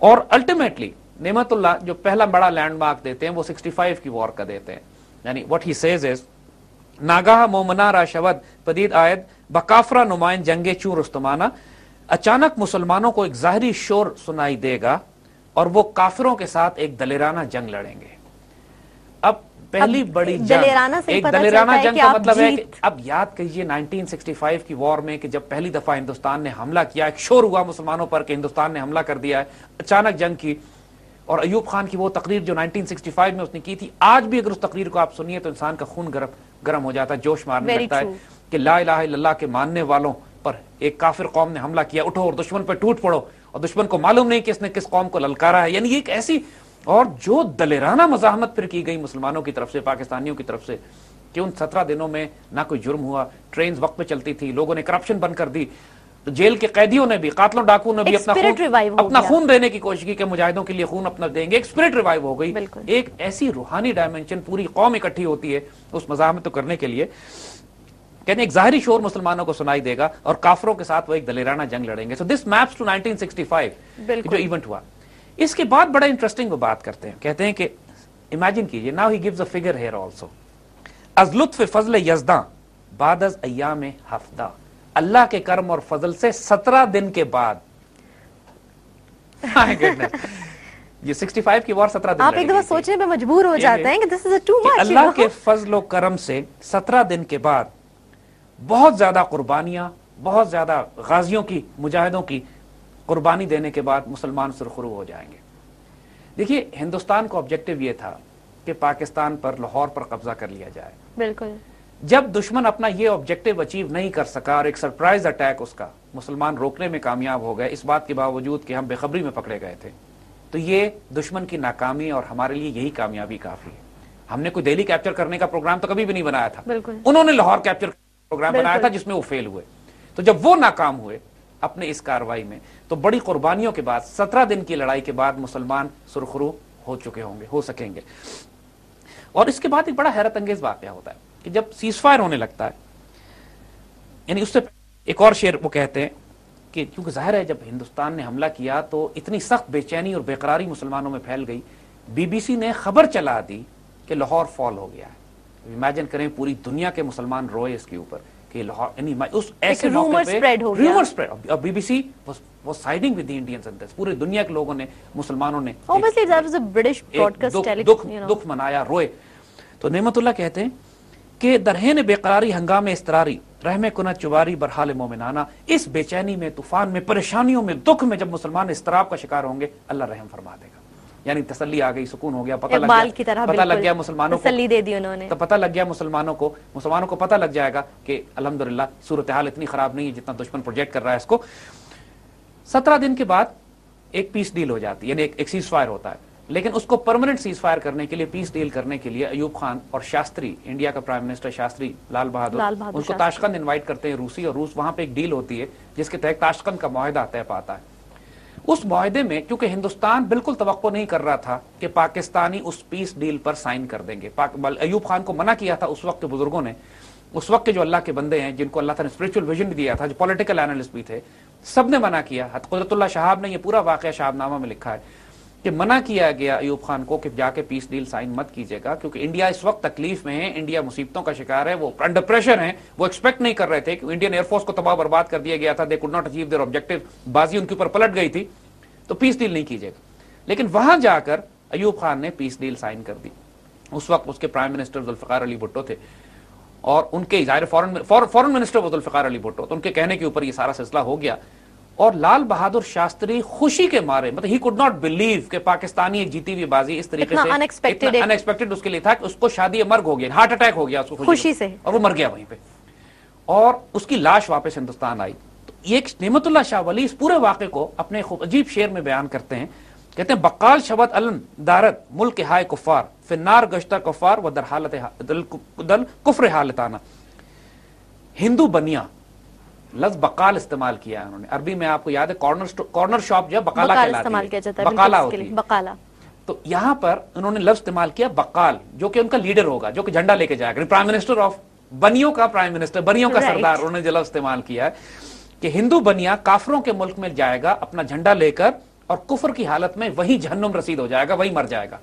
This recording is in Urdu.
اور الٹیمیٹلی نعمت اللہ جو پہلا بڑا لینڈ مارک دیتے ہیں وہ 65 کی وار کا دیتے ہیں. یعنی what he says is ناگاہ مومنا را شود پدید آید بکافرہ نمائن جنگ چوں رستمانہ, اچانک مسلمانوں کو ایک ظاہری شور سنائی دے گا اور وہ کافروں کے ساتھ ایک دلیرانہ جنگ لڑیں گے. اب پہلی بڑی جنگ, ایک دلیرانہ جنگ کا مطلب ہے کہ اب یاد کیجئے 1965 کی وار میں کہ جب پہلی دفعہ ہندوستان نے حملہ کیا, ایک شور ہوا مسلمانوں پر کہ ہندوستان نے حملہ کر دیا ہے, اچانک جنگ کی. اور ایوب خان کی وہ تقریر جو 1965 میں اس نے کی تھی, آج بھی اگر اس تقریر کو آپ سنیے تو انسان کا خون گرم ہو جاتا ہے, جوش مارنے لگتا ہے کہ لا الہ الا اللہ کے ماننے والوں پر ایک کافر قوم نے حملہ کیا, اٹھو اور دشمن پر ٹوٹ پڑو, اور دشمن کو معلوم نہیں کہ اس نے کس قوم کو للکارا ہے. یعنی یہ ایک ایسی, اور جو دلیرانہ مزاحمت پھر کی گئی مسلمانوں کی طرف سے, پاکستانیوں کی طرف سے, کہ ان 17 دنوں میں نہ کوئی جرم ہوا, ٹرینز وقت پہ چلتی تھی, لوگوں نے کرپشن بند کر دی, جیل کے قیدیوں نے بھی, قاتلوں ڈاکوؤں نے بھی اپنا خون دینے کی کوشش کی کہ مجاہدوں کے لیے خون اپنا دیں گے. ایک اسپرٹ ریوائیو ہو گئی, ایک ایسی روحانی ڈائمنشن, پوری قوم اکٹھی ہوتی ہے اس مزاحمت کو کرنے کے لیے. کہتے ہیں ایک ظاہری شور مسلمانوں کو سنائی دے گا اور کافروں کے ساتھ وہ ایک دلیرانہ جنگ لڑیں گے. سو دس میپس ٹو 1965 جو ایونٹ ہوا. اس کے بعد بڑا انٹرسٹنگ وہ بات کرتے ہیں, کہتے ہیں کہ امیجن کیجئے, now he gives a figure here also, از لطف فضل یزداں بعد از ایام ہفتہ, اللہ کے کرم اور فضل سے 17 دن کے بعد. یہ 65 کی وار 17 دن, آپ ایک دفعہ سوچنے پہ مجبور ہو جاتے ہیں کہ this is too much. اللہ کے فضل و کرم سے 17 دن کے بعد بہت زیادہ قربانیاں, بہت زیادہ غازیوں کی, مجاہدوں کی قربانی دینے کے بعد مسلمان سرخرو ہو جائیں گے. دیکھیے ہندوستان کا آبجیکٹو یہ تھا کہ پاکستان پر, لاہور پر قبضہ کر لیا جائے. بالکل. جب دشمن اپنا یہ آبجیکٹو اچیو نہیں کر سکا اور ایک سرپرائز اٹیک اس کا مسلمان روکنے میں کامیاب ہو گئے, اس بات کے باوجود کہ ہم بے خبری میں پکڑے گئے تھے, تو یہ دشمن کی ناکامی اور ہمارے لیے یہی کامیابی کافی ہے. ہم نے کوئی دہلی کیپچر کرنے کا پروگرام تو کبھی بھی نہیں بنایا تھا, انہوں نے لاہور کیپچر پروگرام بنایا تھا جس میں وہ فیل ہوئے. تو جب وہ ناکام ہوئے اپنے اس کاروائی میں, تو بڑی قربانیوں کے بعد 17 دن کی لڑائی کے بعد مسلمان سرخرو ہو چکے ہوں گے, ہو سکیں گے. اور اس کے بعد ایک بڑا حیرت انگیز واقعہ ہوتا ہے کہ جب سیز فائر ہونے لگتا ہے, یعنی اس سے ایک اور شعر وہ کہتے ہیں کہ کیونکہ ظاہر ہے جب ہندوستان نے حملہ کیا تو اتنی سخت بے چینی اور بے قراری مسلمانوں میں پھیل گئی, بی بی سی نے خبر چلا دی کہ لاہور فال ہو گیا ہے. امیجن کریں پوری دنیا کے مسلمان روئے اس کے اوپر کہ لاہور, یعنی اس ایسے موقع پہ رومر سپریڈ, اور B B C was siding with the Indians in this. پورے دنیا کے لوگوں نے, مسلمانوں نے دکھ منایا, روئے. تو نعمت اللہ کہتے ہیں کہ درہین بے قراری ہنگام استراری رحم کنت چواری برحال مومنانہ, اس بے چینی میں, طوفان میں, پریشانیوں میں, دکھ میں جب مسلمان استراب کا شکار ہوں گے اللہ رحم فرما دے گا. یعنی تسلی آ گئی, سکون ہو گیا, پتہ لگ گیا مسلمانوں کو, تسلی دے دی انہوں نے, تو پتہ لگ گیا مسلمانوں کو پتہ لگ جائے گا کہ الحمدللہ صورتحال اتنی خراب نہیں ہے جتنا دشمن پروجیکٹ کر رہا ہے اس کو. 17 دن کے بعد ایک پیس ڈیل ہو جاتی ہے, یعنی ایک سیز فائر ہوتا ہے, لیکن اس کو پرماننٹ سیز فائر کرنے کے لیے, پیس ڈیل کرنے کے لیے ایوب خان اور شاستری, انڈیا کا پرائم منسٹر شاستری لال بہادر, ان کو تاشقند انوائٹ کرتے ہیں روسی, اور روس وہاں پہ ایک ڈیل ہوتی ہے جس کے تحت تاشقند کا معاہدہ طے پاتا ہے. اس معاہدے میں کیونکہ ہندوستان بالکل توقع نہیں کر رہا تھا کہ پاکستانی اس پیس ڈیل پر سائن کر دیں گے, ایوب خان کو منع کیا تھا اس وقت کے بزرگوں نے, اس وقت کے جو اللہ کے بندے ہیں جن کو اللہ تعالیٰ نے اسپرچل ویژن بھی دیا تھا, جو پولیٹیکل اینالسٹ بھی تھے, سب نے منع کیا. قدرت اللہ شہاب نے یہ پورا واقعہ شہاب نامہ میں لکھا ہے کہ منع کیا گیا ایوب خان کو کہ جا کے پیس ڈیل سائن مت کیجیے گا, کیونکہ انڈیا اس وقت تکلیف میں ہے, انڈیا مصیبتوں کا شکار ہے, وہ انڈر پریشر ہیں, وہ ایکسپیکٹ نہیں کر رہے تھے کہ انڈین ایئر فورس کو تباہ برباد کر دیا گیا تھا, they could not achieve their objective, بازی ان کے اوپر پلٹ گئی تھی, تو پیس ڈیل نہیں کیجیے گا. لیکن وہاں جا کر ایوب خان نے پیس ڈیل سائن کر دی. اس وقت اس کے پرائم منسٹر ذوالفقار علی بھٹو تھے, اور ان کے ظاہر فورن منسٹر وہ ذوالفقار علی بھٹو, تو ان کے کہنے کے اوپر یہ سارا سلسلہ ہو گیا. اور لال بہادر شاستری خوشی کے مارے, مطلب ہی کوڈ ناٹ بلیو کہ پاکستانی ایک جیتی ہوئی بازی اس طریقے سے انیکسپیکٹڈ اس کے لیے تھا کہ اس کو شادی مرگ ہو گیا, ہارٹ اٹیک ہو گیا اس کو خوشی سے, اور وہ مر گیا وہیں پہ, اور اس کی لاش واپس ہندوستان آئی. تو یہ نعمت اللہ شاہ ولی اس پورے واقعے کو اپنے خوب عجیب شعر میں بیان کرتے ہیں, کہتے ہیں بقال شبت علن دارت ملک ہائے کفار فنار گشتہ کفار و در حالت دل کفر حالتانہ. ہندو بنیا لفظ بقال استعمال کیا ہے انہوں نے, عربی میں آپ کو یاد ہے کارنر شاپ جو ہے بقالہ کہلاتی ہے, بقالہ ہوتی ہے. تو یہاں پر انہوں نے لفظ استعمال کیا بقال, جو کہ ان کا لیڈر ہوگا, جو کہ جھنڈا لے کے جائے گا, پرائم منسٹر آف بنیوں کا پرائم منسٹر, بنیوں کا سردار, انہوں نے جو لفظ استعمال کیا ہے کہ ہندو بنیا کافروں کے ملک میں جائے گا اپنا جھنڈا لے کر, اور کفر کی حالت میں وہی جہنم رسید ہو جائے گا, وہی مر جائے گا.